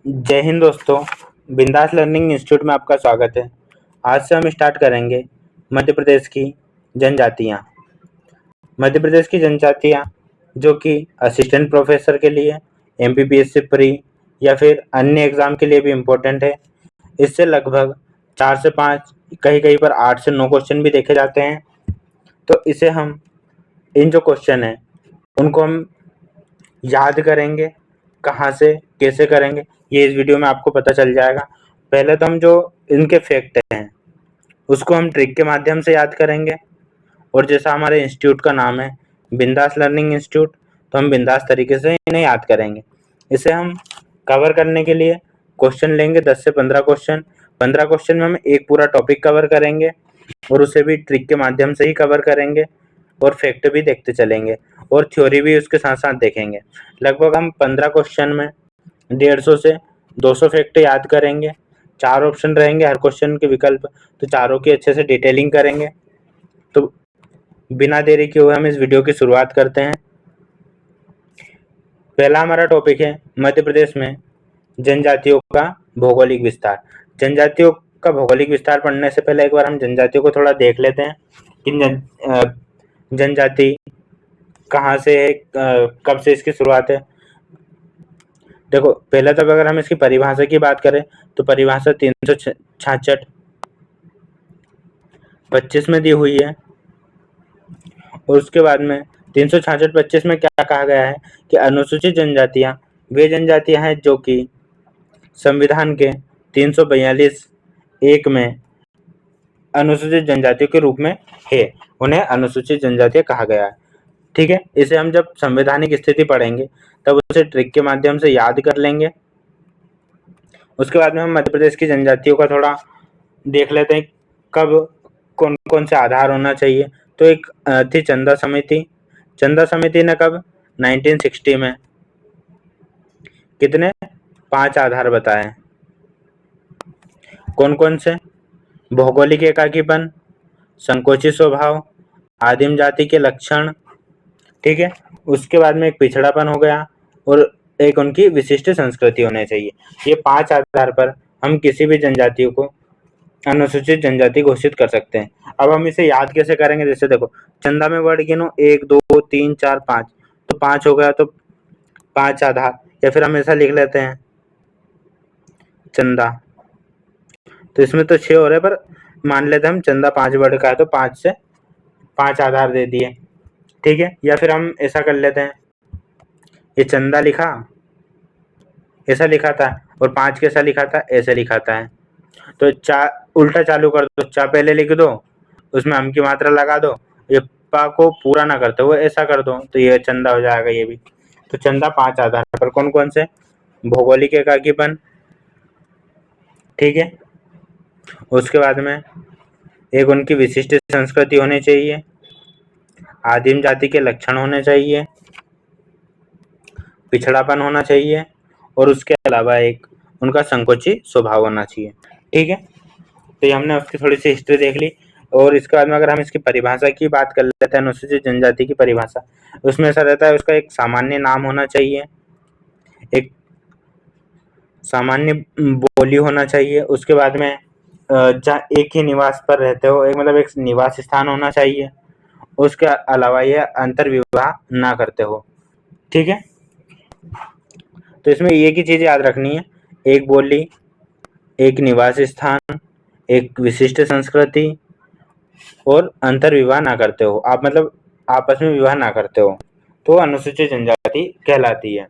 जय हिंद दोस्तों। बिंदास लर्निंग इंस्टीट्यूट में आपका स्वागत है। आज से हम स्टार्ट करेंगे मध्य प्रदेश की जनजातियाँ। मध्य प्रदेश की जनजातियाँ जो कि असिस्टेंट प्रोफेसर के लिए, एमपीपीएससी प्री या फिर अन्य एग्ज़ाम के लिए भी इम्पोर्टेंट है। इससे लगभग 4 से 5, कहीं कहीं पर 8 से 9 क्वेश्चन भी देखे जाते हैं। तो इसे हम इन जो क्वेश्चन हैं उनको हम याद करेंगे। कहाँ से कैसे करेंगे ये इस वीडियो में आपको पता चल जाएगा। पहले तो हम जो इनके फैक्ट हैं उसको हम ट्रिक के माध्यम से याद करेंगे, और जैसा हमारे इंस्टीट्यूट का नाम है बिंदास लर्निंग इंस्टीट्यूट, तो हम बिंदास तरीके से इन्हें याद करेंगे। इसे हम कवर करने के लिए क्वेश्चन लेंगे 10 से 15 क्वेश्चन। 15 क्वेश्चन में हम एक पूरा टॉपिक कवर करेंगे और उसे भी ट्रिक के माध्यम से ही कवर करेंगे, और फैक्ट भी देखते चलेंगे और थ्योरी भी उसके साथ साथ देखेंगे। लगभग हम 15 क्वेश्चन में 150 से 200 फैक्ट याद करेंगे। 4 ऑप्शन रहेंगे हर क्वेश्चन के विकल्प, तो चारों की अच्छे से डिटेलिंग करेंगे। तो बिना देरी किए हुए हम इस वीडियो की शुरुआत करते हैं। पहला हमारा टॉपिक है मध्य प्रदेश में जनजातियों का भौगोलिक विस्तार। जनजातियों का भौगोलिक विस्तार पढ़ने से पहले एक बार हम जनजातियों को थोड़ा देख लेते हैं कि जनजाति कहाँ से है, कब से इसकी शुरुआत है। देखो, पहले तब अगर हम इसकी परिभाषा की बात करें तो परिभाषा 366 25 में दी हुई है, और उसके बाद में 366 25 में क्या कहा गया है कि अनुसूचित जनजातियां वे जनजातियां हैं जो कि संविधान के 342 1 में अनुसूचित जनजातियों के रूप में है, उन्हें अनुसूचित जनजातियां कहा गया है। ठीक है, इसे हम जब संवैधानिक स्थिति पढ़ेंगे तब उसे ट्रिक के माध्यम से याद कर लेंगे। उसके बाद में हम मध्य प्रदेश की जनजातियों का थोड़ा देख लेते हैं कब कौन कौन से आधार होना चाहिए। तो एक थी चंदा समिति। चंदा समिति ने कब 1960 में कितने 5 आधार बताए। कौन कौन से? भौगोलिक एकाकीपन, संकोची स्वभाव, आदिम जाति के लक्षण, ठीक है। उसके बाद में एक पिछड़ापन हो गया, और एक उनकी विशिष्ट संस्कृति होनी चाहिए। ये 5 आधार पर हम किसी भी जनजातियों को अनुसूचित जनजाति घोषित कर सकते हैं। अब हम इसे याद कैसे करेंगे? जैसे देखो, चंदा में वर्ड गिनो 1 2 3 4 5, तो 5 हो गया, तो 5 आधार। या फिर हम ऐसा लिख लेते हैं चंदा, तो इसमें तो 6 हो रहे, पर मान लेते हैं हम चंदा 5 वर्ड का है तो 5 से 5 आधार दे दिए, ठीक है। या फिर हम ऐसा कर लेते हैं, ये चंदा लिखा, ऐसा लिखा था, और 5 कैसा लिखा था, ऐसे लिखा था। तो चा उल्टा चालू कर दो, चा पहले लिख दो, उसमें हम की मात्रा लगा दो, ये पा को पूरा ना करते हुए ऐसा कर दो, तो ये चंदा हो जाएगा ये भी। तो चंदा 5 आधार पर कौन कौन से? भौगोलिक एकाकीपन, ठीक है। उसके बाद में एक उनकी विशिष्ट संस्कृति होनी चाहिए, आदिम जाति के लक्षण होने चाहिए, पिछड़ापन होना चाहिए, और उसके अलावा एक उनका संकोची स्वभाव होना चाहिए, ठीक है। तो ये हमने उसकी थोड़ी सी हिस्ट्री देख ली। और इसके बाद में अगर हम इसकी परिभाषा की बात कर लेते हैं, अनुसूचित जनजाति की परिभाषा, उसमें ऐसा रहता है उसका एक सामान्य नाम होना चाहिए, एक सामान्य बोली होना चाहिए। उसके बाद में जहाँ एक ही निवास पर रहते हो, एक मतलब एक निवास स्थान होना चाहिए। उसके अलावा ये अंतर विवाह ना करते हो, ठीक है। तो इसमें एक ही चीज़ याद रखनी है, एक बोली, एक निवास स्थान, एक विशिष्ट संस्कृति, और अंतर विवाह ना करते हो आप, मतलब आपस में विवाह ना करते हो, तो अनुसूचित जनजाति कहलाती है।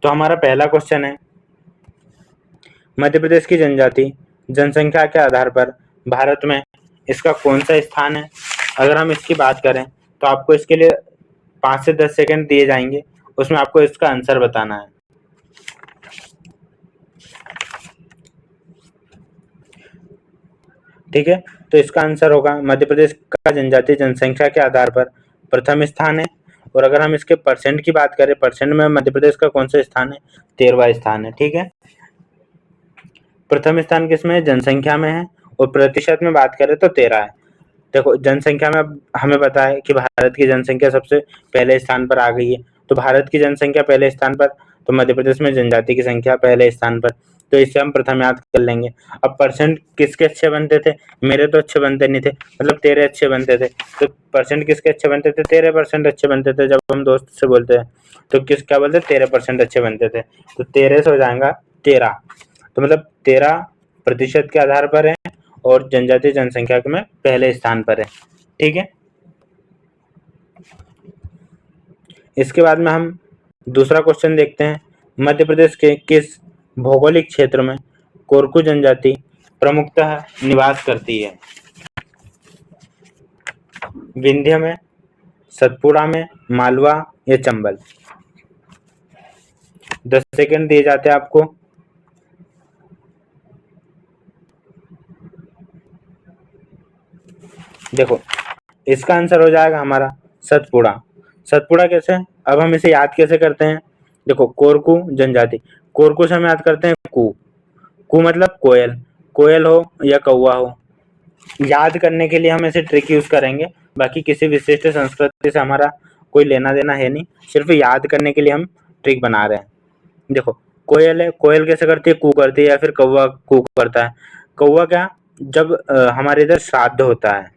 तो हमारा पहला क्वेश्चन है, मध्य प्रदेश की जनजाति जनसंख्या के आधार पर भारत में इसका कौन सा स्थान है? अगर हम इसकी बात करें तो आपको इसके लिए 5 से 10 सेकंड दिए जाएंगे, उसमें आपको इसका आंसर बताना है। ठीक है, तो इसका आंसर होगा मध्य प्रदेश का जनजातीय जनसंख्या के आधार पर प्रथम स्थान है। और अगर हम इसके परसेंट की बात करें, परसेंट में मध्य प्रदेश का कौन सा स्थान है? 13वां स्थान है, ठीक है। प्रथम स्थान किसमें है? जनसंख्या में है, और प्रतिशत में बात करें तो 13 है। देखो, जनसंख्या में अब हमें पता है कि भारत की जनसंख्या सबसे पहले स्थान पर आ गई है, तो भारत की जनसंख्या पहले स्थान पर तो मध्य प्रदेश में जनजाति की संख्या पहले स्थान पर। तो इसे हम प्रथम याद कर लेंगे। अब परसेंट किसके अच्छे बनते थे? मेरे तो अच्छे बनते नहीं थे, मतलब तेरे अच्छे बनते थे। तो परसेंट किसके अच्छे बनते थे? तेरे परसेंट अच्छे बनते थे। जब हम दोस्त से बोलते हैं तो क्या बोलते? तेरे परसेंट अच्छे बनते थे। तो 13 से हो जाएगा 13। तो मतलब 13% के आधार पर है और जनजातीय जनसंख्या में पहले स्थान पर है। ठीक है। इसके बाद में हम दूसरा क्वेश्चन देखते हैं। मध्य प्रदेश के किस भौगोलिक क्षेत्र में कोरकू जनजाति प्रमुखतः निवास करती है? विंध्य में, सतपुड़ा में, मालवा या चंबल? 10 सेकंड दिए जाते हैं आपको। देखो, इसका आंसर हो जाएगा हमारा सतपुड़ा। सतपुड़ा कैसे? अब हम इसे याद कैसे करते हैं? देखो, कोरकू जनजाति, कोरकू से हम याद करते हैं कू। कू मतलब कोयल, कोयल हो या कौवा हो। याद करने के लिए हम ऐसे ट्रिक यूज करेंगे, बाकी किसी विशिष्ट संस्कृति से हमारा कोई लेना देना है नहीं, सिर्फ याद करने के लिए हम ट्रिक बना रहे हैं। देखो, कोयल है, कोयल कैसे करती है? कू करती है। या फिर कौवा कू करता है। कौवा क्या, जब हमारे इधर श्राद्ध होता है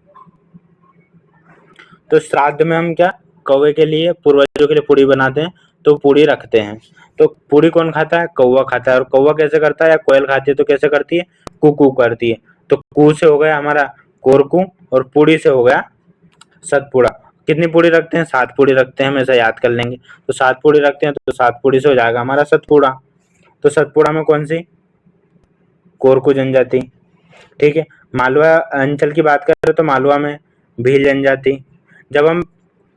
तो श्राद्ध में हम क्या, कौवे के लिए, पूर्वजों के लिए पूड़ी बनाते हैं, तो पूड़ी रखते हैं। तो पूड़ी कौन खाता है? कौवा खाता है। और कौवा कैसे करता है? या कोयल खाती है तो कैसे करती है? कू कू करती है। तो कू से हो गया हमारा कोरकू और पूड़ी से हो गया सतपुड़ा। कितनी पूड़ी रखते हैं? 7 पूड़ी रखते हैं, हम ऐसा याद कर लेंगे। तो 7 पूड़ी रखते हैं तो 7 पूड़ी से हो जाएगा हमारा सतपुड़ा। तो सतपुड़ा में कौन सी? कोरकू जनजाति। ठीक है। मालवा अंचल की बात करें तो मालवा में भील जनजाति। जब हम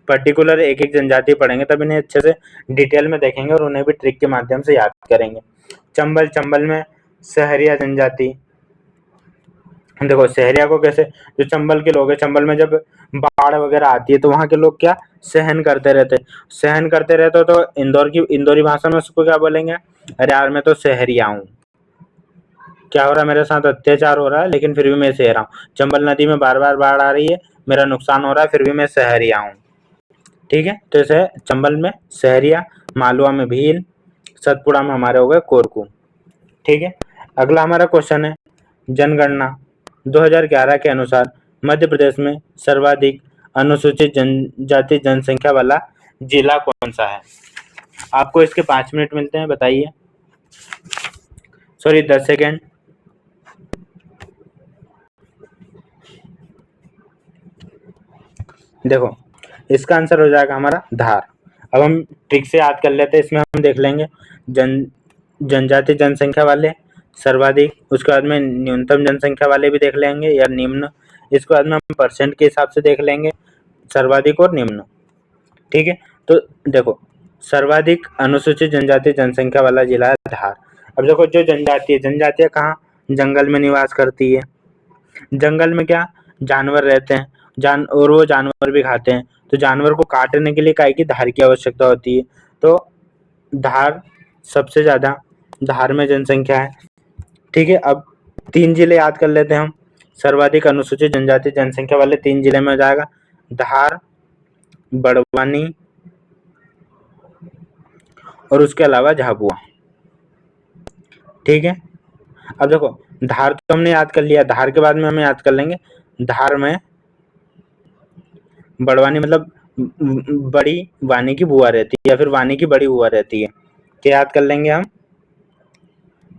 पर्टिकुलर एक एक जनजाति पढ़ेंगे तब इन्हें अच्छे से डिटेल में देखेंगे और उन्हें भी ट्रिक के माध्यम से याद करेंगे। चंबल, चंबल में सहरिया जनजाति। देखो, सहरिया को कैसे, जो चंबल के लोग हैं, चंबल में जब बाढ़ वगैरह आती है तो वहाँ के लोग क्या, सहन करते रहते। सहन करते रहते तो इंदौरी भाषा में उसको क्या बोलेंगे? अरे यार, मैं तो सहरिया हूँ, क्या हो रहा है, मेरे साथ अत्याचार हो रहा है लेकिन फिर भी मैं सह रहा हूँ। चंबल नदी में बार बार बाढ़ आ रही है, मेरा नुकसान हो रहा है, फिर भी मैं सहरिया हूँ। ठीक है। तो ऐसे चंबल में सहरिया, मालवा में भील, सतपुड़ा में हमारे हो गए कोरकू। ठीक है। अगला हमारा क्वेश्चन है, जनगणना 2011 के अनुसार मध्य प्रदेश में सर्वाधिक अनुसूचित जनजाति जनसंख्या वाला जिला कौन सा है? आपको इसके 5 मिनट मिलते हैं, बताइए। Sorry, 10 second. देखो, इसका आंसर हो जाएगा हमारा धार। अब हम ट्रिक से याद कर लेते हैं। इसमें हम देख लेंगे जनजाति जनसंख्या वाले सर्वाधिक, उसके बाद में न्यूनतम जनसंख्या वाले भी देख लेंगे या निम्न, इसके बाद में हम परसेंट के हिसाब से देख लेंगे सर्वाधिक और निम्न। ठीक है। तो देखो, सर्वाधिक अनुसूचित जनजाति जनसंख्या वाला जिला है धार। अब देखो, जो जनजातियां कहाँ? जंगल में निवास करती है। जंगल में क्या, जानवर रहते हैं, और वो जानवर भी खाते हैं। तो जानवर को काटने के लिए काय की धार की आवश्यकता होती है। तो धार सबसे ज्यादा, धार में जनसंख्या है। ठीक है। अब 3 जिले याद कर लेते हैं हम। सर्वाधिक अनुसूचित जनजाति जनसंख्या वाले 3 जिले में हो जाएगा धार, बड़वानी और उसके अलावा झाबुआ। ठीक है। अब देखो, धार तो हमने याद कर लिया, धार के बाद में हम याद कर लेंगे धार में बड़वानी, मतलब बड़ी वानी की बुआ रहती है या फिर वानी की बड़ी बुआ रहती है। क्या याद कर लेंगे हम?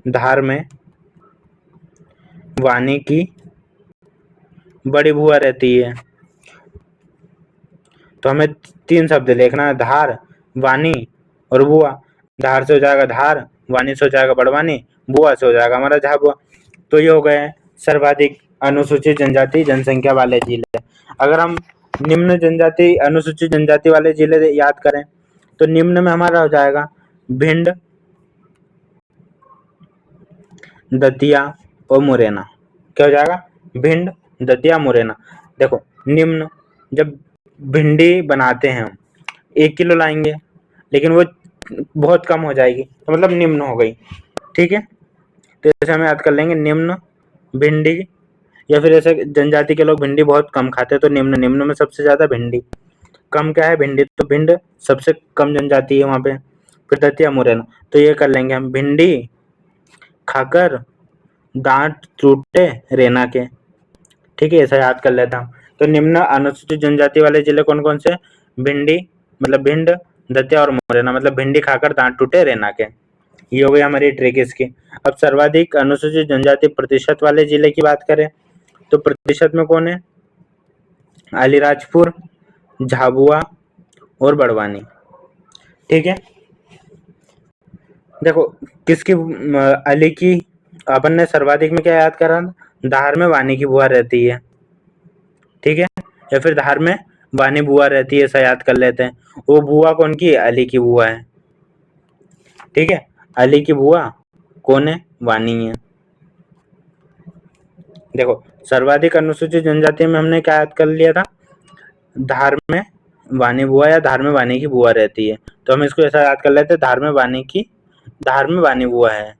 धार में वानी की बड़ी बुआ रहती है। तो हमें 3 शब्द लिखना है, धार, वानी और बुआ। धार से हो जाएगा धार, वानी से हो जाएगा बड़वानी, बुआ से हो जाएगा हमारा झाबुआ। तो ये हो गए सर्वाधिक अनुसूचित जनजाति जनसंख्या वाले जिले। अगर हम निम्न जनजाति अनुसूचित जनजाति वाले जिले याद करें तो निम्न में हमारा हो जाएगा भिंड, दतिया और मुरैना। क्या हो जाएगा? भिंड, दतिया, मुरैना। देखो, निम्न, जब भिंडी बनाते हैं हम 1 किलो लाएंगे लेकिन वो बहुत कम हो जाएगी, तो मतलब निम्न हो गई। ठीक है। तो ऐसे हम याद कर लेंगे निम्न भिंडी, या फिर ऐसे जनजाति के लोग भिंडी बहुत कम खाते हैं तो निम्न, निम्न में सबसे ज्यादा भिंडी। कम क्या है? भिंडी। तो भिंड सबसे कम जनजाति है वहाँ पे। फिर दतिया मुरैना, तो ये कर लेंगे हम, भिंडी खाकर दांत टूटे रेना के। ठीक है, ऐसा याद कर लेता हूँ। तो निम्न अनुसूचित जनजाति वाले जिले कौन कौन से? भिंडी मतलब भिंड, दतिया और मुरैना, मतलब भिंडी खाकर दांत टूटे रेना के। ये हो गई हमारी ट्रिक इसकी। अब सर्वाधिक अनुसूचित जनजाति प्रतिशत वाले जिले की बात करें तो प्रतिशत में कौन है? अलीराजपुर, झाबुआ और बड़वानी। ठीक है, देखो किसकी अली की अपन ने सर्वाधिक में क्या याद करा? धार में वानी की बुआ रहती है। ठीक है, या फिर धार में वानी बुआ रहती है, ऐसा याद कर लेते हैं। वो बुआ कौन की है? अली की बुआ है। ठीक है, अली की बुआ कौन है? वानी है। देखो सर्वाधिक अनुसूचित जनजाति में हमने क्या याद कर लिया था? धार में वानी बुआ या धार में वानी की बुआ रहती है, तो हम इसको ऐसा याद कर लेते हैं, धार में वानी बुआ है।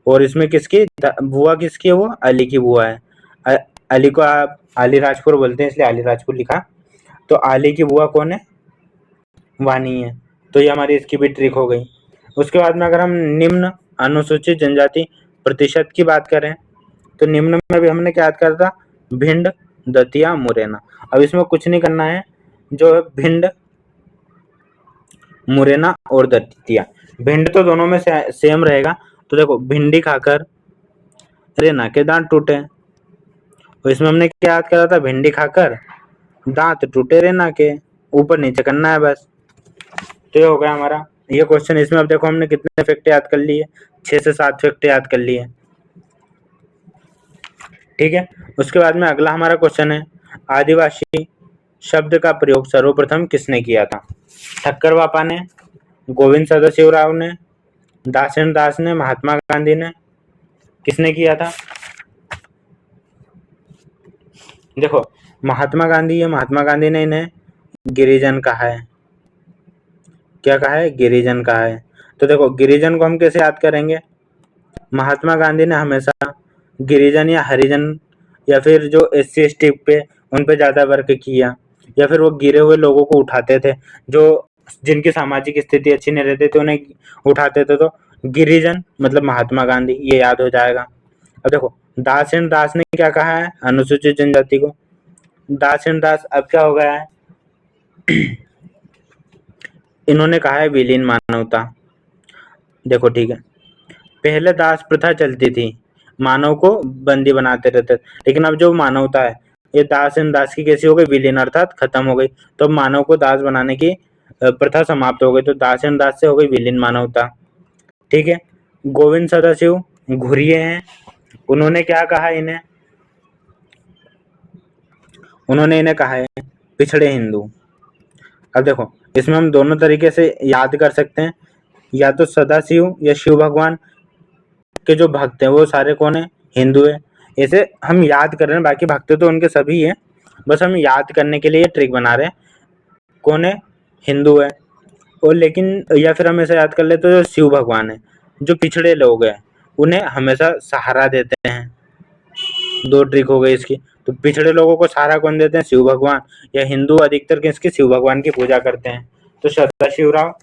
और इसमें किसकी बुआ किसकी है? वो अली की बुआ है। अली को आप अलीराजपुर बोलते हैं, इसलिए अलीराजपुर लिखा। तो अली की बुआ कौन है? वानी है। तो ये हमारी इसकी भी ट्रिक हो गई। उसके बाद में अगर हम निम्न अनुसूचित जनजाति प्रतिशत की बात करें तो निम्न में भी हमने क्या याद करा था? भिंड, दतिया, मुरैना। अब इसमें कुछ नहीं करना है, जो है भिंड, मुरैना और दतिया। भिंड तो दोनों में सेम रहेगा। तो देखो भिंडी खाकर रेना के दांत टूटे, तो इसमें हमने क्या याद करा था? भिंडी खाकर दांत टूटे रेना के, ऊपर नीचे करना है बस। तो ये हो गया हमारा ये क्वेश्चन। इसमें अब देखो हमने कितने फैक्ट याद कर लिए? 6 से 7 फैक्ट याद कर लिए। ठीक है, उसके बाद में अगला हमारा क्वेश्चन है, आदिवासी शब्द का प्रयोग सर्वप्रथम किसने किया था? ठक्कर बापा ने, गोविंद सदाशिवराव ने, दासेन दास ने, महात्मा गांधी ने? किसने किया था? देखो महात्मा गांधी है, महात्मा गांधी ने इन्हें गिरिजन कहा है। क्या कहा है? गिरिजन कहा है। तो देखो गिरिजन को हम कैसे याद करेंगे? महात्मा गांधी ने हमेशा गिरिजन या हरिजन या फिर जो SC ST पे उन पे ज्यादा वर्क किया, या फिर वो गिरे हुए लोगों को उठाते थे, जो जिनकी सामाजिक स्थिति अच्छी नहीं रहती थी उन्हें उठाते थे। तो गिरिजन मतलब महात्मा गांधी, ये याद हो जाएगा। अब देखो दास एंड दास ने क्या कहा है अनुसूचित जनजाति को? दास एंड दास अब क्या हो गया है? इन्होंने कहा है विलीन मानवता। देखो ठीक है, पहले दास प्रथा चलती थी, मानव को बंदी बनाते रहते, लेकिन अब जो मानवता है ये दास एंड दास की कैसी हो गई? विलीन, अर्थात खत्म हो गई। तो मानव को दास बनाने की प्रथा समाप्त हो गई, तो दास एंड दास से हो गई विलीन मानवता। ठीक है, गोविंद सदाशिव घुरिये हैं, उन्होंने क्या कहा इन्हें? उन्होंने इन्हें कहा है पिछड़े हिंदू। अब देखो इसमें हम दोनों तरीके से याद कर सकते हैं, या तो सदाशिव या शिव भगवान के जो भक्त हैं वो सारे कौन है? हिंदू है। ऐसे हम याद कर रहे हैं, बाकी भक्त तो उनके सभी है, बस हम याद करने के लिए ट्रिक बना रहे हैं। कौन है? हिंदू है। और लेकिन या फिर हम ऐसा याद कर ले तो जो शिव भगवान है, जो पिछड़े लोग हैं उन्हें हमेशा सहारा देते हैं। दो ट्रिक हो गई इसकी। तो पिछड़े लोगों को सहारा कौन देते हैं? शिव भगवान। या हिंदू अधिकतर किसके? शिव भगवान की पूजा करते हैं। तो सदाशिवराव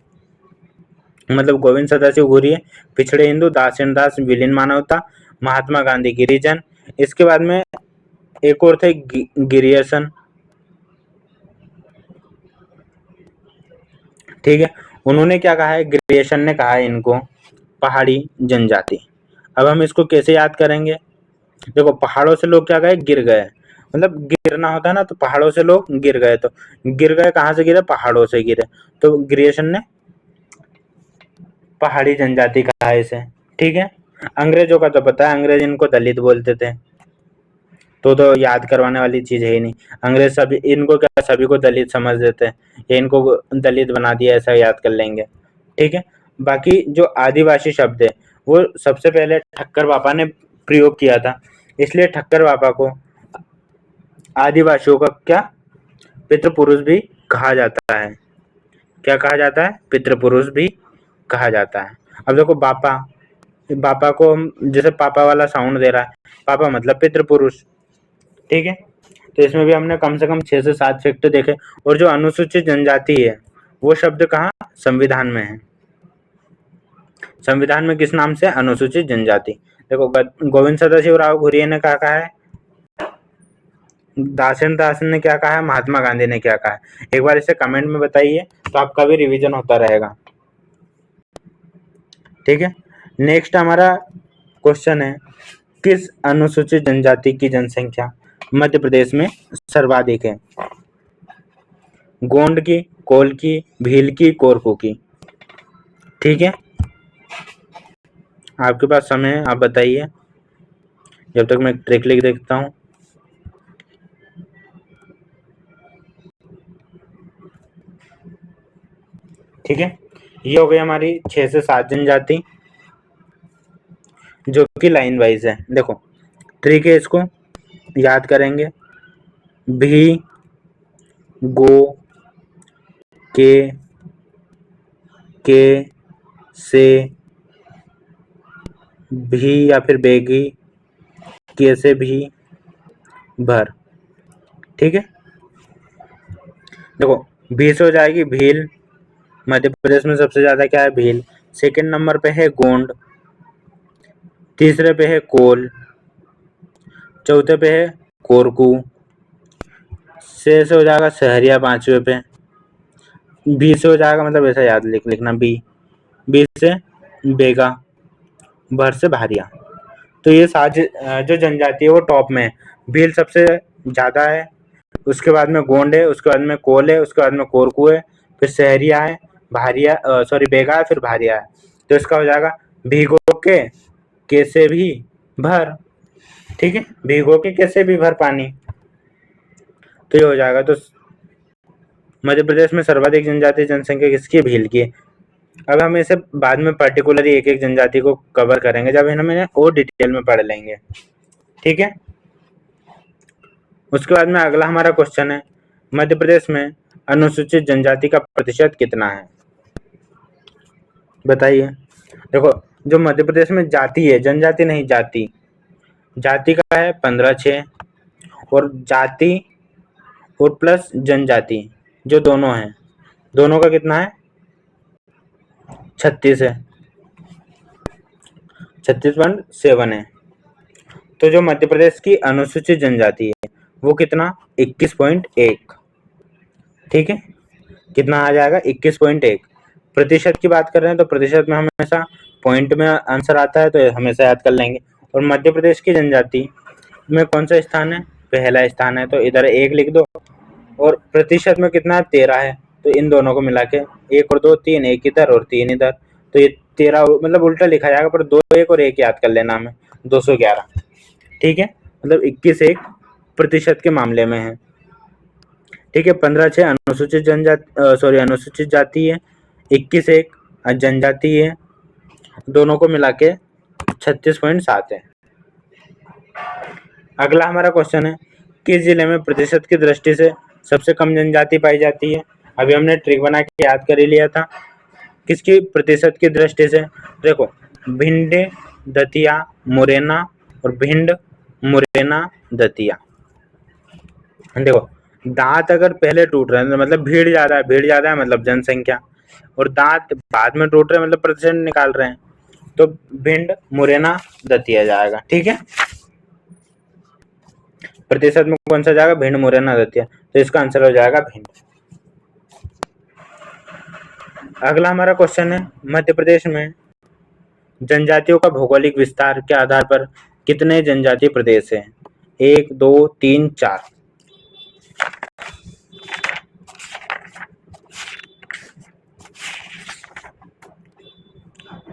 मतलब गोविंद सदाशिव घुरिये पिछड़े हिंदू, दास एंड दास विलीन मानवता, महात्मा गांधी गिरिजन। इसके बाद में एक और थे गिरियसन। ठीक है, उन्होंने क्या कहा है? गिरियसन ने कहा है इनको पहाड़ी जनजाति। अब हम इसको कैसे याद करेंगे? देखो पहाड़ों से लोग क्या गए? गिर गए, मतलब गिरना होता है ना, तो पहाड़ों से लोग गिर गए। तो गिर गए कहाँ से गिरे? पहाड़ों से गिरे। तो गिरियसन ने पहाड़ी जनजाति कहा है इसे। ठीक है, अंग्रेजों का तो पता है, अंग्रेज इनको दलित बोलते थे, तो याद करवाने वाली चीज है ही नहीं। अंग्रेज सभी इनको क्या सभी को दलित समझ देते हैं, या इनको दलित बना दिया, ऐसा याद कर लेंगे। ठीक है, बाकी जो आदिवासी शब्द है वो सबसे पहले ठक्कर बापा ने प्रयोग किया था, इसलिए ठक्कर बापा को आदिवासियों का क्या पितृ पुरुष भी कहा जाता है। क्या कहा जाता है? पितृ पुरुष भी कहा जाता है। अब देखो बापा, बापा को हम जैसे पापा वाला साउंड दे रहा है, पापा मतलब पितृ पुरुष। ठीक है, तो इसमें भी हमने कम से कम 6 से 7 फैक्ट देखे। और जो अनुसूचित जनजाति है वो शब्द कहाँ? संविधान में है। संविधान में किस नाम से अनुसूचित जनजाति? देखो, गोविंद सदाशिव राव घुरिये ने क्या कहा है, दासेन दासन ने क्या कहा है, महात्मा गांधी ने क्या कहा है? एक बार इसे कमेंट में बताइए, तो आपका भी रिवीजन होता रहेगा। ठीक है, नेक्स्ट हमारा क्वेश्चन है, किस अनुसूचित जनजाति की जनसंख्या मध्य प्रदेश में सर्वाधिक है? गोंड की, कोल की, भील की, कोरकू की? ठीक है, आपके पास समय है, आप बताइए, जब तक मैं ट्रिक लिख देखता हूँ। ठीक है, ये हो गई हमारी 6 से 7 जनजाति जो कि लाइन वाइज है। देखो, ट्रिक है, इसको याद करेंगे। भी, गो, के से, भी या फिर बेगी, के से भी, भर। ठीक है, देखो, भी से हो जाएगी भील, मध्य प्रदेश में सबसे ज्यादा क्या है, भील। सेकंड नंबर पे है गोंड, तीसरे पे है कोल, चौथे पे है कोरकू, से हो जाएगा सहरिया पांचवे पे, बी से हो जाएगा, मतलब ऐसा याद लिखना, बी से बेगा, भर से भारिया। तो ये जो जनजाति है वो टॉप में है। भील सबसे ज्यादा है, उसके बाद में गोंड है, उसके बाद में कोल है, उसके बाद में कोरकू है, फिर सहरिया है, भारिया बेगा है, फिर भारिया है। तो इसका हो जाएगा भीगो के से भी भर। ठीक है, भीगो के कैसे भी भर पानी, तो ये हो जाएगा। तो मध्य प्रदेश में सर्वाधिक जनजातीय जनसंख्या किसकी है, भील की है। अब हम इसे बाद में पर्टिकुलरली एक एक जनजाति को कवर करेंगे, जब इन्हें और डिटेल में पढ़ लेंगे। ठीक है, उसके बाद में अगला हमारा क्वेश्चन है, मध्य प्रदेश में अनुसूचित जनजाति का प्रतिशत कितना है? बताइए। देखो, जो मध्य प्रदेश में जाति है, जनजाति नहीं, जाति का है 15/6, और जाति और प्लस जनजाति जो दोनों हैं, दोनों का कितना है, 36 है, 36.7 है। तो जो मध्य प्रदेश की अनुसूचित जनजाति है वो कितना, 21.1। ठीक है, कितना आ जाएगा, 21.1। प्रतिशत की बात कर रहे हैं तो प्रतिशत में हमेशा पॉइंट में आंसर आता है, तो हमेशा याद कर लेंगे। और मध्य प्रदेश की जनजाति में कौन सा स्थान है, पहला स्थान है, तो इधर 1 लिख दो। और प्रतिशत में कितना है, 13 है, तो इन दोनों को मिला के 1 और 2 3, 1 इधर और 3 इधर, तो ये 13, मतलब उल्टा लिखा जाएगा, पर 2 1 और 1 याद कर लेना हमें, 211। ठीक है, मतलब 21.1% के मामले में है। ठीक है, 15/6 अनुसूचित जाति है, 21.1 जनजाति है, दोनों को मिला के 36.7 है। अगला हमारा क्वेश्चन है, किस जिले में प्रतिशत की दृष्टि से सबसे कम जनजाति पाई जाती है? अभी हमने ट्रिक बना के याद कर ही लिया था। किसकी प्रतिशत की दृष्टि से? देखो, भिंड, दतिया, मुरैना और भिंड, मुरैना, दतिया। देखो, दांत अगर पहले टूट रहे हैं मतलब भीड़ ज्यादा है मतलब जनसंख्या, और दांत बाद में टूट रहे हैं मतलब प्रतिशत निकाल रहे हैं, तो भिंड, मुरैना, दतिया जाएगा। ठीक है, प्रतिशत में कौन सा जाएगा, भिंड, मुरैना, दतिया, तो इसका आंसर हो जाएगा भिंड। अगला हमारा क्वेश्चन है, मध्य प्रदेश में जनजातियों का भौगोलिक विस्तार के आधार पर कितने जनजातीय प्रदेश हैं? 1 2 3 4।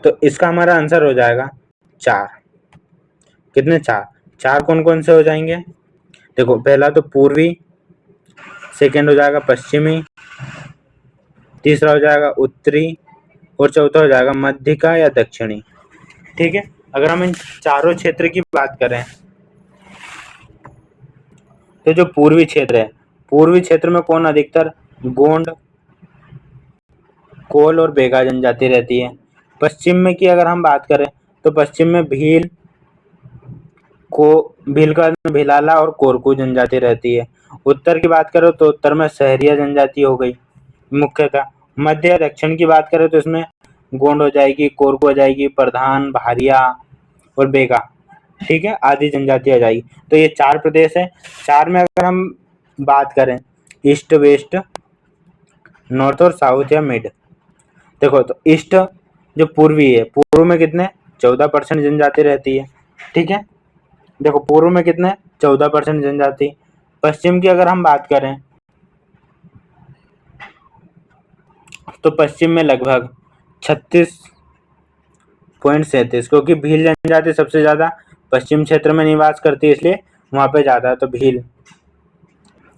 तो इसका हमारा आंसर हो जाएगा 4। कितने? 4 कौन कौन से हो जाएंगे? देखो, पहला तो पूर्वी, सेकंड हो जाएगा पश्चिमी, तीसरा हो जाएगा उत्तरी, और चौथा हो जाएगा मध्य का या दक्षिणी। ठीक है, अगर हम इन चारों क्षेत्र की बात करें तो जो पूर्वी क्षेत्र है, पूर्वी क्षेत्र में कौन अधिकतर, गोंड, कोल और बेगा जनजाति रहती है। पश्चिम में की अगर हम बात करें तो पश्चिम में भील का बाद में भिलाला और कोरकू जनजाति रहती है। उत्तर की बात करो तो उत्तर में सहरिया जनजाति हो गई मुख्यतः। मध्य या दक्षिण की बात करें तो इसमें गोंड हो जाएगी, कोरकू हो जाएगी, प्रधान, भारिया और बेगा, ठीक है, आदि जनजाति आ जाएगी। तो ये 4 प्रदेश है। 4 में अगर हम बात करें ईस्ट, वेस्ट, नॉर्थ और साउथ या मिड, देखो तो ईस्ट जो पूर्वी है, पूर्व में कितने 14% जनजाति रहती है, ठीक है। देखो पूर्व में कितने 14% जनजाति। पश्चिम की अगर हम बात करें तो पश्चिम में लगभग 36.37, क्योंकि भील जनजाति सबसे ज्यादा पश्चिम क्षेत्र में निवास करती है, इसलिए वहां पे ज्यादा है। तो भील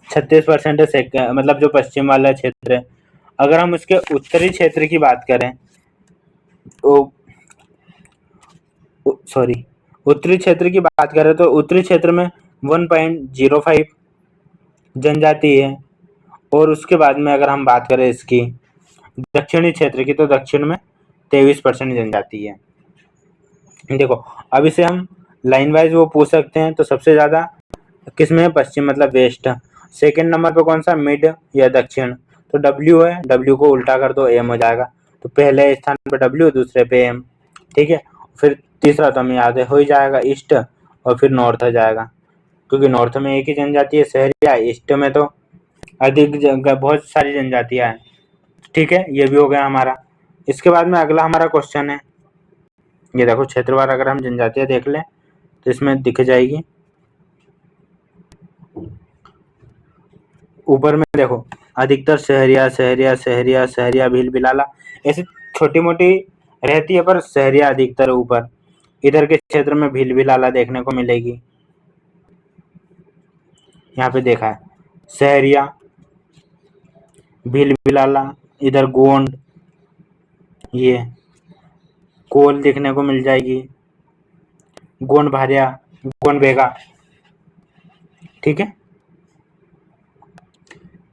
36% है, मतलब जो पश्चिम वाला क्षेत्र है। अगर हम उसके उत्तरी क्षेत्र की बात करें तो सॉरी उत्तरी क्षेत्र की बात करें तो उत्तरी क्षेत्र में 1.05 जनजाति है। और उसके बाद में अगर हम बात करें इसकी दक्षिणी क्षेत्र की, तो दक्षिण में 23% जनजाति है। देखो अब इसे हम लाइन वाइज वो पूछ सकते हैं। तो सबसे ज्यादा किसमें है? पश्चिम, मतलब वेस्ट। सेकंड नंबर पे कौन सा? मिड या दक्षिण। तो डब्ल्यू है, डब्ल्यू को उल्टा कर दो, एम हो जाएगा। तो पहले स्थान पे डब्ल्यू, दूसरे पे एम, ठीक है। फिर तीसरा तो हमें याद है हो ही जाएगा ईस्ट, और फिर नॉर्थ आ जाएगा, क्योंकि नॉर्थ में एक ही जनजाति है सहरिया, ईस्ट में तो अधिक बहुत सारी जनजातियां हैं, ठीक है। ये भी हो गया हमारा। इसके बाद में अगला हमारा क्वेश्चन है, ये देखो क्षेत्रवार अगर हम जनजातियां देख लें तो इसमें दिख जाएगी। ऊपर में देखो अधिकतर सहरिया सहरिया सहरिया सहरिया भील बिलाला ऐसी छोटी मोटी रहती है, पर सहरिया अधिकतर ऊपर। इधर के क्षेत्र में भील बिलाला देखने को मिलेगी। यहाँ पे देखा है सहरिया, भील बिलाला, इधर गोंड, ये कोल देखने को मिल जाएगी, गोंड भारिया, गोंड बेगा, ठीक है।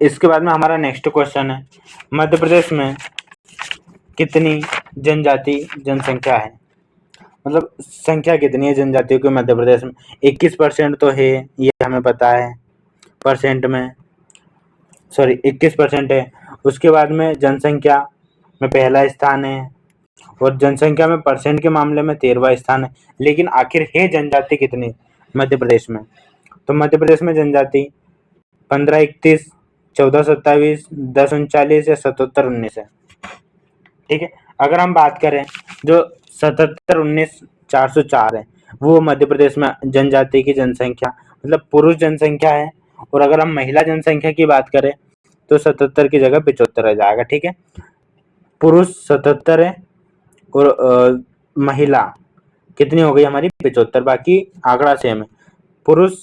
इसके बाद में हमारा नेक्स्ट क्वेश्चन है, मध्य प्रदेश में कितनी जनजाति जनसंख्या है? मतलब संख्या कितनी है जनजातियों की मध्य प्रदेश में? 21% तो है, ये हमें पता है परसेंट में, सॉरी 21% है। उसके बाद में जनसंख्या में पहला स्थान है, और जनसंख्या में परसेंट के मामले में 13वां स्थान है। लेकिन आखिर है जनजाति कितनी मध्य प्रदेश में? तो मध्य प्रदेश में जनजाति 1531, 1427, 1039 या 7719 है, ठीक है। अगर हम बात करें जो 7719,404 है, वो मध्य प्रदेश में जनजाति की जनसंख्या, मतलब पुरुष जनसंख्या है। और अगर हम महिला जनसंख्या की बात करें तो 77 की जगह 75 आ जाएगा, ठीक है। पुरुष 77 है और महिला कितनी हो गई हमारी? 75। बाकी आंकड़ा सेम है। पुरुष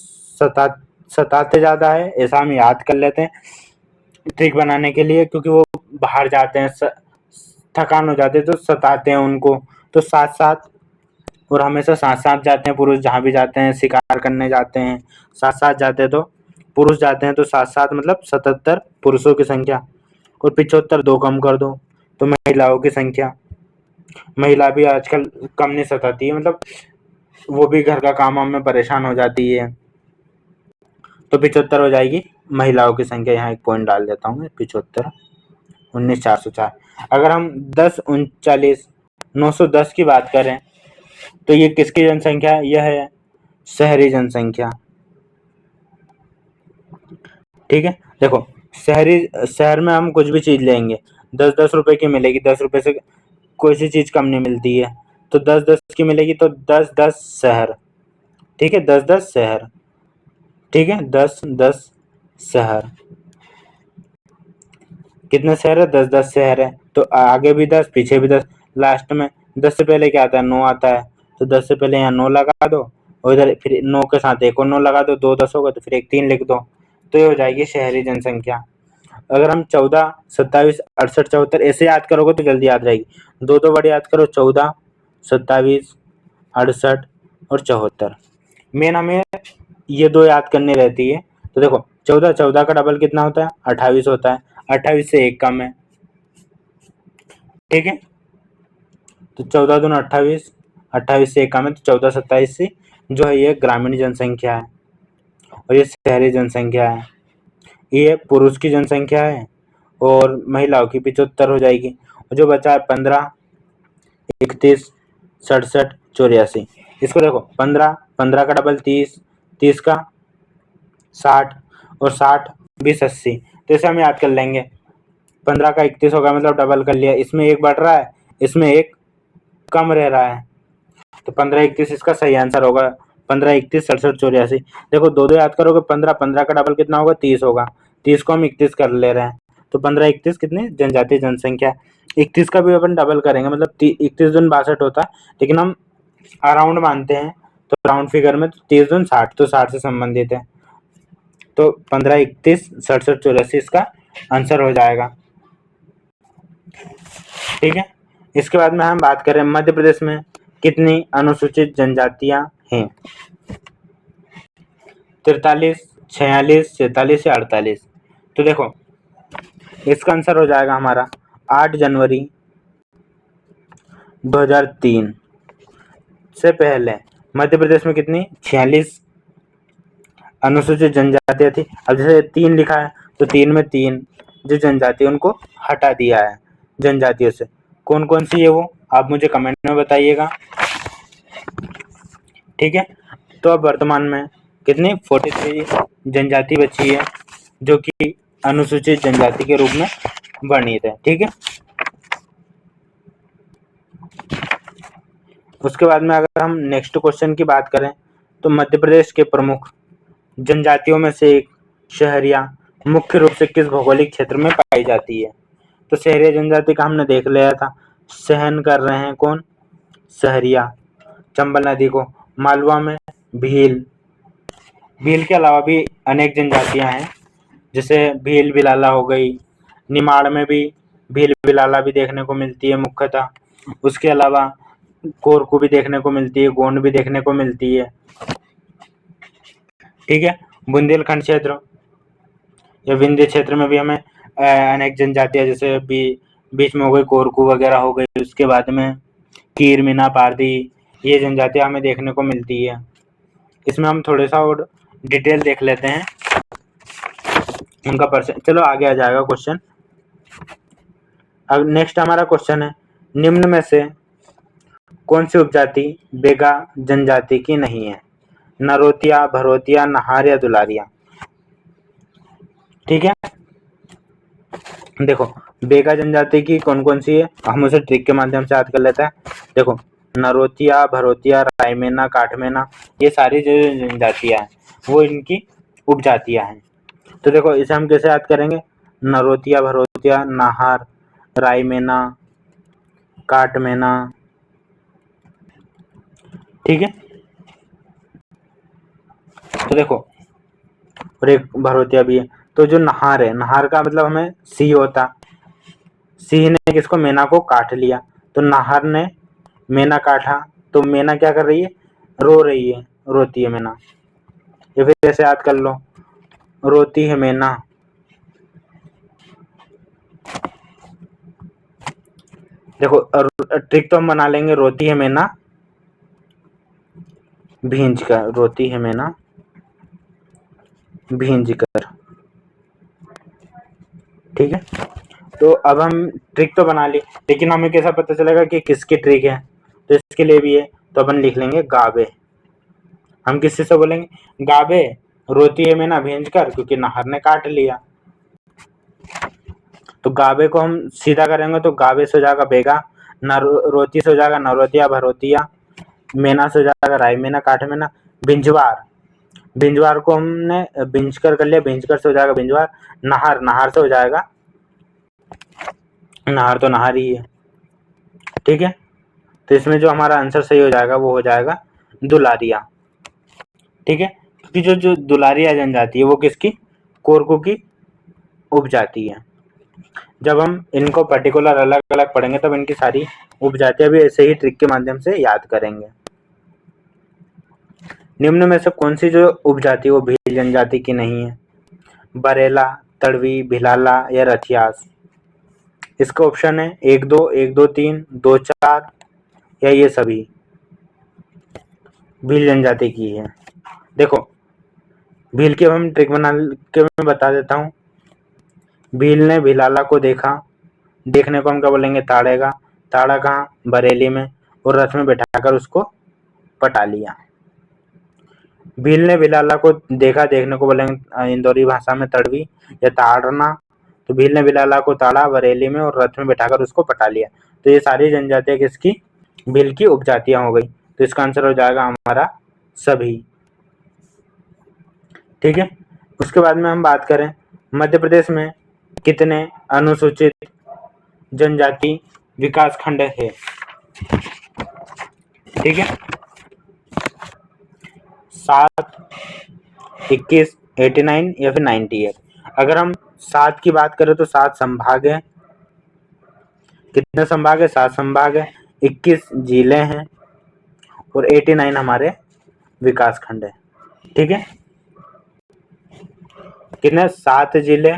7 से ज्यादा है, ऐसा हम याद कर लेते हैं ट्रिक बनाने के लिए, क्योंकि वो बाहर जाते हैं, थकान हो जाती है तो सताते हैं उनको। तो 7-7, और हमेशा साथ-साथ जाते हैं पुरुष, जहाँ भी जाते हैं, शिकार करने जाते हैं, साथ-साथ जाते हैं। तो पुरुष जाते हैं तो 7-7, मतलब 77 पुरुषों की संख्या, और 75 2 कम कर दो तो महिलाओं की संख्या। महिला भी आजकल कम नहीं सताती है, मतलब वो भी घर का काम वाम में परेशान हो जाती है। तो 75 हो जाएगी महिलाओं की संख्या। यहाँ एक पॉइंट डाल देता हूँ मैं, 75 19,404। अगर हम 1039,910 की बात करें तो ये किसकी जनसंख्या है? यह है शहरी जनसंख्या, ठीक है। देखो शहर में हम कुछ भी चीज लेंगे 10-10 रुपए की मिलेगी, 10 रुपए से कोई सी चीज कम नहीं मिलती है। तो 10-10 की मिलेगी, तो 10-10 शहर, ठीक है, 10-10 शहर, ठीक है, 10-10 शहर। कितने शहर है? 10-10 शहर है। तो आगे भी 10, पीछे भी 10, लास्ट में 10 से पहले क्या आता है? 9 आता है। तो 10 से पहले यहाँ 9 लगा दो, और इधर फिर 9 के साथ एक और 9 लगा दो, 2 10 होगा, तो फिर एक 3 लिख दो। तो ये हो जाएगी शहरी जनसंख्या। अगर हम 14, 27, 68, 74 ऐसे याद करोगे तो जल्दी याद रहेगी। दो दो वर्ड याद करो, 14, 27, 68 और 74। मेन हमें ये 2 याद करनी रहती है। तो देखो 14 का डबल कितना होता है? 28 होता है। 28 से 1 कम है, ठीक है। तो 14 दूनी 28, 28 से 1 कम है, तो 14-27 से जो है ये ग्रामीण जनसंख्या है, और ये शहरी जनसंख्या है। ये पुरुष की जनसंख्या है, और महिलाओं की 75 हो जाएगी। और जो बचा है 15, 31, 67, 84। इसको देखो 15, 15 का डबल 30, 30 का 60 और 60, 20, 80। तो इसे हम याद कर लेंगे। 15 का 31 होगा मतलब डबल कर लिया, इसमें एक बढ़ रहा है, इसमें एक कम रह रहा है, तो 15, 31 इसका सही आंसर होगा। 15, 31, 67, 84। देखो दो दो याद करोगे, 15, 15 का डबल कितना होगा, 30 होगा, 30 को हम 31 कर ले रहे हैं, तो 15, 31 कितनी जनजातीय जनसंख्या। 31 का भी अपन डबल करेंगे, मतलब 31 दूनी 62 होता है, लेकिन हम अराउंड मानते हैं, तो राउंड फिगर में 30 दूनी 60, तो 60 से संबंधित है, तो 15, 31, 67, 84 इसका आंसर हो जाएगा। ठीक है, इसके बाद में हम बात करें मध्य प्रदेश में कितनी अनुसूचित जनजातियां हैं। 43, 46, 47 या 48। तो देखो इसका आंसर हो जाएगा हमारा 8 जनवरी 2003 से पहले मध्य प्रदेश में कितनी 46 अनुसूचित जनजातियां थी। अब जैसे 3 लिखा है, तो 3 में 3 जो जनजाति उनको हटा दिया है जनजातियों से। कौन कौन सी है वो आप मुझे कमेंट में बताइएगा। ठीक है, तो अब वर्तमान में कितनी 43 जनजाति बची है जो कि अनुसूचित जनजाति के रूप में वर्णित है। ठीक है, उसके बाद में अगर हम नेक्स्ट क्वेश्चन की बात करें, तो मध्य प्रदेश के प्रमुख जनजातियों में से एक शहरिया मुख्य रूप से किस भौगोलिक क्षेत्र में पाई जाती है। तो शहरिया जनजाति का हमने देख लिया था, सहन कर रहे हैं कौन, सहरिया, चंबल नदी को। मालवा में भील, भील के अलावा भी अनेक जनजातियां हैं, जैसे भील बिलाला हो गई। निमाड़ में भी भील बिलाला भी देखने को मिलती है मुख्यतः। उसके अलावा कोरकू भी देखने को मिलती है, गोंड भी देखने को मिलती है। ठीक है, बुंदेलखंड क्षेत्र या विंध्य क्षेत्र में भी हमें अनेक जनजातियां, जैसे बीच में हो गई कोरकू वगैरह हो गई, उसके बाद में कीर, मीना, पारदी, ये जनजातियां हमें देखने को मिलती है। इसमें हम थोड़ा सा और डिटेल देख लेते हैं उनका परसेंट। चलो आगे आ जाएगा क्वेश्चन। अब नेक्स्ट हमारा क्वेश्चन है, निम्न में से कौन सी उपजाति बेगा जनजाति की नहीं है। नरोतिया, भरोतिया, नाहार या दुलारिया। ठीक है, देखो बेगा जनजाति की कौन कौन सी है, हम उसे ट्रिक के माध्यम से याद कर लेते हैं। देखो नरोतिया, भरोतिया, रायमेना, काठमेना, ये सारी जो जनजातियां हैं वो इनकी उपजातियां हैं। तो देखो इसे हम कैसे याद करेंगे, नरोतिया, भरोतिया, नाहार, रायमेना, काठमेना। ठीक है, तो देखो और एक भरोतिया भी है। तो जो नहार है, नहार का मतलब हमें सिंह होता, सिंह ने किसको, मेना को काट लिया, तो नाहर ने मेना काटा, तो मेना क्या कर रही है, रो रही है, रोती है मेना। ये फिर ऐसे याद कर लो, रोती है मेना। देखो ट्रिक तो हम बना लेंगे, रोती है मेना भींज कर, रोती है मेना भींज कर। ठीक है, तो अब हम ट्रिक तो बना ली, लेकिन हमें कैसा पता चलेगा कि किसकी ट्रिक है। तो इसके लिए भी है, तो अपन लिख लेंगे गाबे। हम किससे से बोलेंगे, गाबे रोती है मेना भींज कर, क्योंकि नहर ने काट लिया। तो गाबे को हम सीधा करेंगे तो गाबे से हो जाएगा बेगा, रोती से हो जाएगा नरोतिया, भरोतिया, मेना से हो जाएगा रायमेना, काठमेना। भिंजवार, भिंजवार को हमने भिंजकर कर लिया, भिंजकर से हो जाएगा भिंजवार। नहार, नहार से हो जाएगा, नहार तो नहार ही है। ठीक है, तो इसमें जो हमारा आंसर सही हो जाएगा वो हो जाएगा दुलारिया। ठीक है, क्योंकि जो दुलारिया जनजाति है वो किसकी, कोरकू की उपजाति है। जब हम इनको पर्टिकुलर अलग अलग पढ़ेंगे तब इनकी सारी उपजातियां भी ऐसे ही ट्रिक के माध्यम से याद करेंगे। निम्न में से कौन सी जो उपजाति वो भील जनजाति की नहीं है। बरेला, तड़वी, भिलाला या रथियास। इसका ऑप्शन है 1 2, 1 2 3, 2 4 या ये सभी भील जनजाति की है। देखो भील की हम ट्रिक बना के मैं बता देता हूँ। भील ने भिलाला को देखा, देखने को हम क्या बोलेंगे, ताड़ेगा, ताड़ा कहाँ, बरेली में, और रथ में बैठाकर उसको पटा लिया। भील ने बिलाला को देखा, देखने को बोलेंगे इंदौरी भाषा में तड़वी या ताड़ना। तो भील ने बिलाला को ताड़ा, बरेली में और रथ में बैठाकर उसको पटा लिया। तो ये सारी जनजातियां किसकी, भील की उपजातियां हो गई। तो इसका आंसर हो जाएगा हमारा सभी। ठीक है, उसके बाद में हम बात करें मध्य प्रदेश में कितने अनुसूचित जनजाति विकास खंड है। ठीक है, 7, 21, 89 या फिर 98। अगर हम 7 की बात करें तो 7 संभाग है। कितने संभाग है, 7 संभाग है, 21 जिले हैं और 89 हमारे विकास खंड है। ठीक है, कितने, 7 जिले,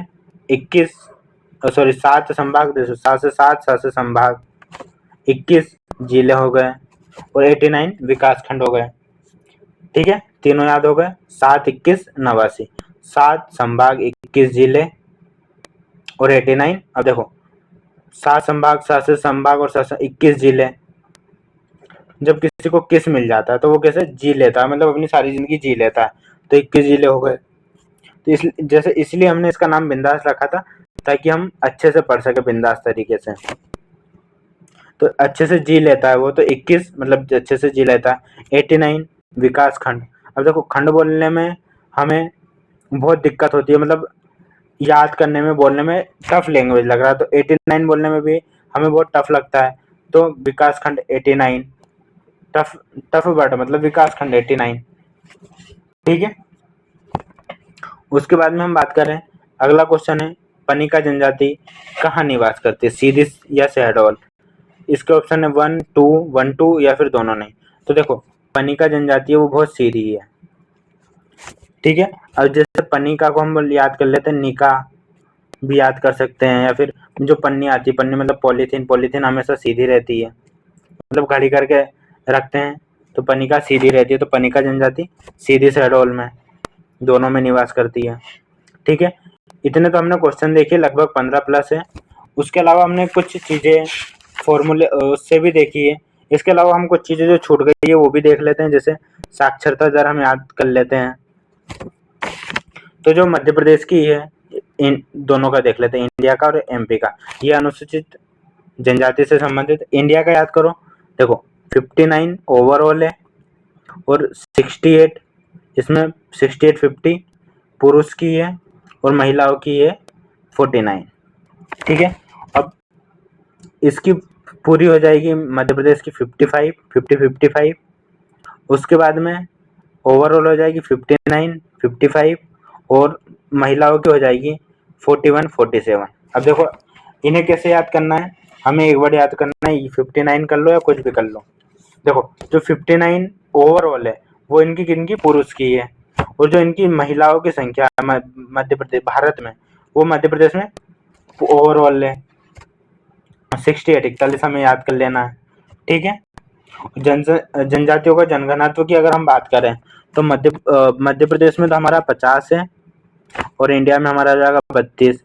7 संभाग, देखो 7 से 7, 7 से संभाग, 21 जिले हो गए और 89 विकास खंड हो गए। ठीक है, तीनों याद हो गए, 7, 21, 89, 7 संभाग, 21 जिले और 89। अब देखो 7 संभाग, 7 से संभाग और 7 से 21 जिले, जब किसी को किस मिल जाता है तो वो कैसे जी लेता है, मतलब अपनी सारी जिंदगी जी लेता है। तो 21 जिले हो गए। तो इसलिए हमने इसका नाम बिंदास रखा था, ताकि हम अच्छे से पढ़ सके बिंदास तरीके से। तो अच्छे से जी लेता है वो, तो 21 मतलब अच्छे से जी लेता है। 89 विकास खंड। अब देखो खंड बोलने में हमें बहुत दिक्कत होती है, मतलब याद करने में, बोलने में टफ लैंग्वेज लग रहा है, तो 89 बोलने में भी हमें बहुत टफ लगता है। तो विकास खंड 89, टफ वर्ड मतलब विकास खंड 89। ठीक है, उसके बाद में हम बात करें, अगला क्वेश्चन है पनिका जनजाति कहाँ निवास करती है, सीधी या शहडोल। इसके ऑप्शन है 1, 2, 1, 2 या फिर दोनों नहीं। तो देखो पनिका जनजाति है वो बहुत सीधी है। ठीक है, अब जैसे पनिका को हम याद कर लेते हैं, निका भी याद कर सकते हैं, या फिर जो पन्नी आती है, पन्नी मतलब पॉलीथीन हमेशा सीधी रहती है, मतलब घड़ी करके रखते हैं, तो पनिका सीधी रहती है। तो पनिका जनजाति सीधी शहडोल में, दोनों में निवास करती है। ठीक है, इतने तो हमने क्वेश्चन देखे, लगभग 15 प्लस है। उसके अलावा हमने कुछ चीज़ें फॉर्मूले उससे भी देखी है। इसके अलावा हम कुछ चीज़ें जो छूट गई है वो भी देख लेते हैं, जैसे साक्षरता दर हम याद कर लेते हैं। तो जो मध्य प्रदेश की है, इन दोनों का देख लेते हैं, इंडिया का और एमपी का। ये अनुसूचित जनजाति से संबंधित, इंडिया का याद करो, देखो 59 ओवरऑल है और 68, इसमें 68, 50 पुरुष की है और महिलाओं की है 49। ठीक है, अब इसकी पूरी हो जाएगी मध्य प्रदेश की 55, 50, 55। उसके बाद में ओवरऑल हो जाएगी 59, 55 और महिलाओं की हो जाएगी 41, 47। अब देखो इन्हें कैसे याद करना है, हमें एक बार याद करना है, 59 कर लो या कुछ भी कर लो। देखो जो 59 ओवरऑल है वो इनकी किनकी, पुरुष की है, और जो इनकी महिलाओं की संख्या मध्य प्रदेश भारत में, वो मध्य प्रदेश में ओवरऑल है 68, 41 हमें याद कर लेना है। ठीक है, जनजातियों का जनघनत्व की अगर हम बात करें तो मध्य प्रदेश में तो हमारा 50 है और इंडिया में हमारा जाएगा 32।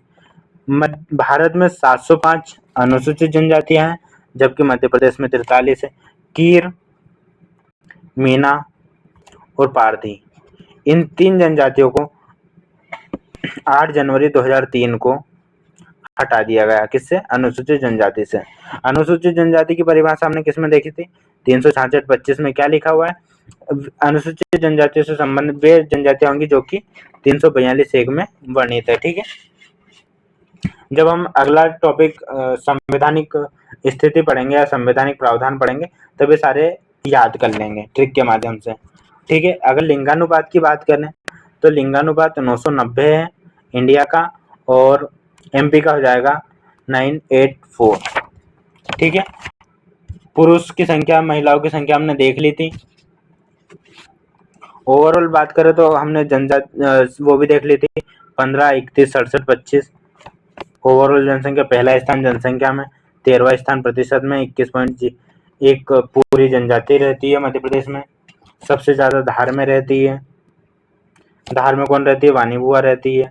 भारत में 705 अनुसूचित जनजातियां हैं, जबकि मध्य प्रदेश में 43 है। कीर, मीना और पारधी, इन 3 जनजातियों को 8 जनवरी 2003 को हटा दिया गया। किससे, अनुसूचित जनजाति से। अनुसूचित जनजाति की परिभाषा हमने किस में देखी थी, 366(25) में क्या लिखा हुआ है, अनुसूचित जनजातियों से संबंधित वे जनजातियां होंगी जो कि 342(1) में वर्णित है। ठीक है, जब हम अगला टॉपिक संवैधानिक स्थिति पढ़ेंगे या संवैधानिक प्रावधान पढ़ेंगे तब ये सारे याद कर लेंगे ट्रिक के माध्यम से। ठीक है, अगर लिंगानुपात की बात करें तो लिंगानुपात 990 है इंडिया का, और एमपी का हो जाएगा 984। ठीक है, पुरुष की संख्या, महिलाओं की संख्या हमने देख ली थी। ओवरऑल बात करें तो हमने जनजाति वो भी देख ली थी, 15, 31, 67, 25। ओवरऑल जनसंख्या पहला स्थान जनसंख्या में, 13वां स्थान प्रतिशत में, 21.1 पूरी जनजाति रहती है मध्य प्रदेश में। सबसे ज्यादा धार में रहती है। धार में कौन रहती है, वानी बुआ रहती है।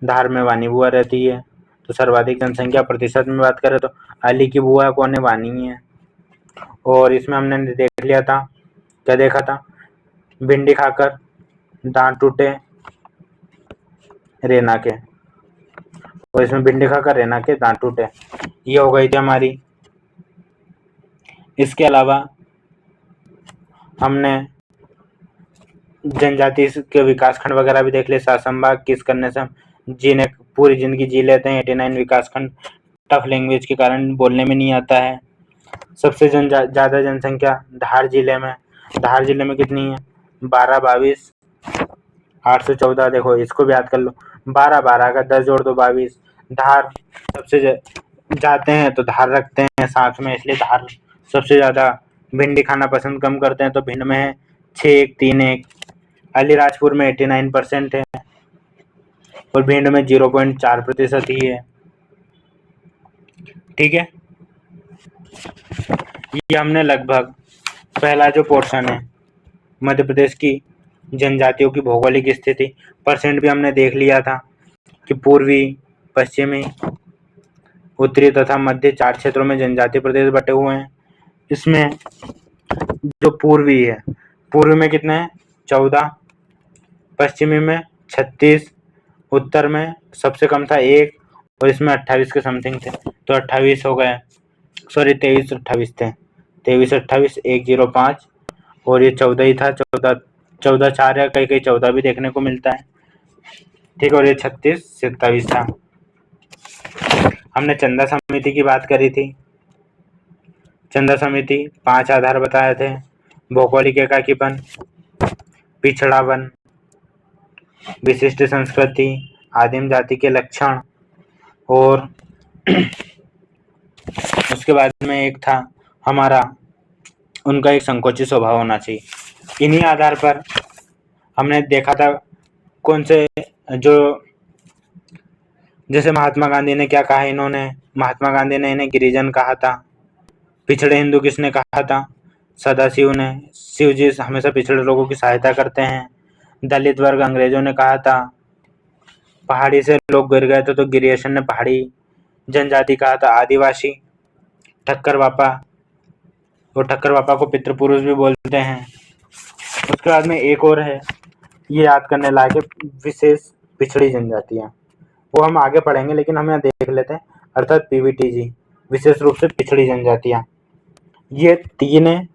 धार में वानी बुआ रहती है। तो सर्वाधिक जनसंख्या प्रतिशत में बात करें तो अली की बुआ कौन है, वानी है। और इसमें हमने देख लिया था, क्या देखा था, भिंडी खाकर दांत टूटे रेना के, और इसमें भिंडी खाकर रेना के दांत टूटे, ये हो गई थी हमारी। इसके अलावा हमने जनजाति के विकास खंड वगैरह भी देख लिए। सासंबा किस करने से हम जीने पूरी जिंदगी जी लेते हैं। 89 विकास खंड टफ लैंग्वेज के कारण बोलने में नहीं आता है। सबसे ज्यादा जनसंख्या धार जिले में। धार जिले में कितनी है, 12,22,814। देखो इसको भी याद कर लो, 12 का 10 जोड़ दो 22। धार सबसे जाते हैं तो धार रखते हैं साथ में, इसलिए धार सबसे ज्यादा भिंडी खाना पसंद कम करते हैं, तो भिंड में है 6131। अलीराजपुर में 89% है और भिंड में 0.4% ही है। ठीक है, ये हमने लगभग पहला जो पोर्शन है मध्य प्रदेश की जनजातियों की भौगोलिक स्थिति परसेंट भी हमने देख लिया था कि पूर्वी, पश्चिमी, उत्तरी तथा मध्य 4 क्षेत्रों में जनजातीय प्रदेश बटे हुए हैं। इसमें जो पूर्वी है, पूर्वी में कितने हैं, 14, पश्चिमी में 36, उत्तर में सबसे कम था 1, और इसमें 28 के समथिंग थे, तो 28 हो गए, सॉरी 23-28 थे, 23-28 105, और ये 14 ही था, 14 4 है, कहीं 14 भी देखने को मिलता है। ठीक, और ये 36-27 था। हमने चंदा समिति की बात करी थी। चंदा समिति 5 आधार बताए थे, भौगोलिक एकाकीपन, पिछड़ापन, विशिष्ट संस्कृति, आदिम जाति के लक्षण, और उसके बाद में एक था हमारा उनका एक संकोची स्वभाव होना चाहिए। इन्हीं आधार पर हमने देखा था कौन से, जो जैसे महात्मा गांधी ने क्या कहा, इन्होंने, महात्मा गांधी ने इन्हें गिरिजन कहा था। पिछड़े हिंदू किसने कहा था, सदाशिव ने। शिव जी हमेशा पिछड़े लोगों की सहायता करते हैं। दलित वर्ग अंग्रेजों ने कहा था। पहाड़ी से लोग गिर गए थे तो गिरिएशन ने पहाड़ी जनजाति कहा था। आदिवासी ठक्कर बापा, और ठक्कर बापा को पितृपुरुष भी बोलते हैं। उसके बाद में एक और है, ये याद करने लायक है, विशेष पिछड़ी जनजातियां, वो हम आगे पढ़ेंगे, लेकिन हम यहाँ देख लेते हैं, अर्थात पीवीटीजी, विशेष रूप से पिछड़ी जनजातियां। ये 3 है,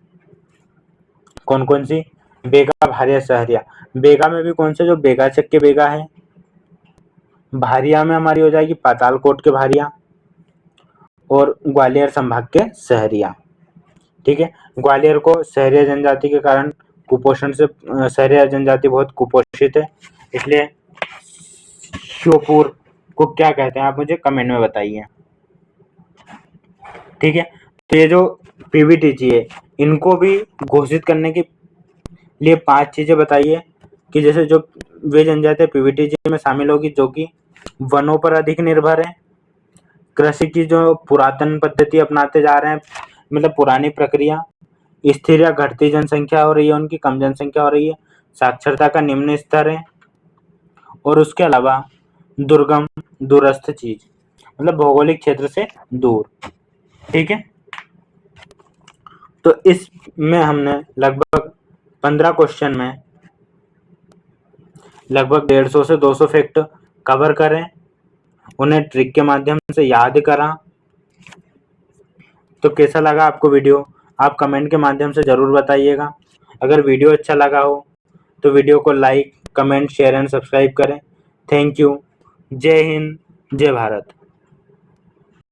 कौन कौन सी, बेगा, भारिया, सहरिया। बेगा में भी कौन से, जो बेगाचक के बेगा है। भारिया में हमारी हो जाएगी पातालकोट के भारिया, और ग्वालियर संभाग के सहरिया। ठीक है, ग्वालियर को सहरिया जनजाति के कारण कुपोषण से, सहरिया जनजाति बहुत कुपोषित है, इसलिए श्योपुर को क्या कहते हैं आप मुझे कमेंट में बताइए। ठीक है, तो ये जो पीवीटीजी है, इनको भी घोषित करने के लिए 5 चीजें बताइए कि जैसे जो वे जनजातियां पीवीटीजी में शामिल होगी जो कि वनों पर अधिक निर्भर है, कृषि की जो पुरातन पद्धति अपनाते जा रहे हैं, मतलब पुरानी प्रक्रिया, स्थिर या घटती जनसंख्या हो रही है, उनकी कम जनसंख्या हो रही है, साक्षरता का निम्न स्तर है, और उसके अलावा दुर्गम, दूरस्थ चीज, मतलब भौगोलिक क्षेत्र से दूर। ठीक है, तो इसमें हमने लगभग 15 क्वेश्चन में लगभग 150 से 200 फैक्ट कवर करें, उन्हें ट्रिक के माध्यम से याद करा। तो कैसा लगा आपको वीडियो, आप कमेंट के माध्यम से ज़रूर बताइएगा। अगर वीडियो अच्छा लगा हो तो वीडियो को like, comment, share and subscribe करें। Thank you. जय हिंद, जय भारत।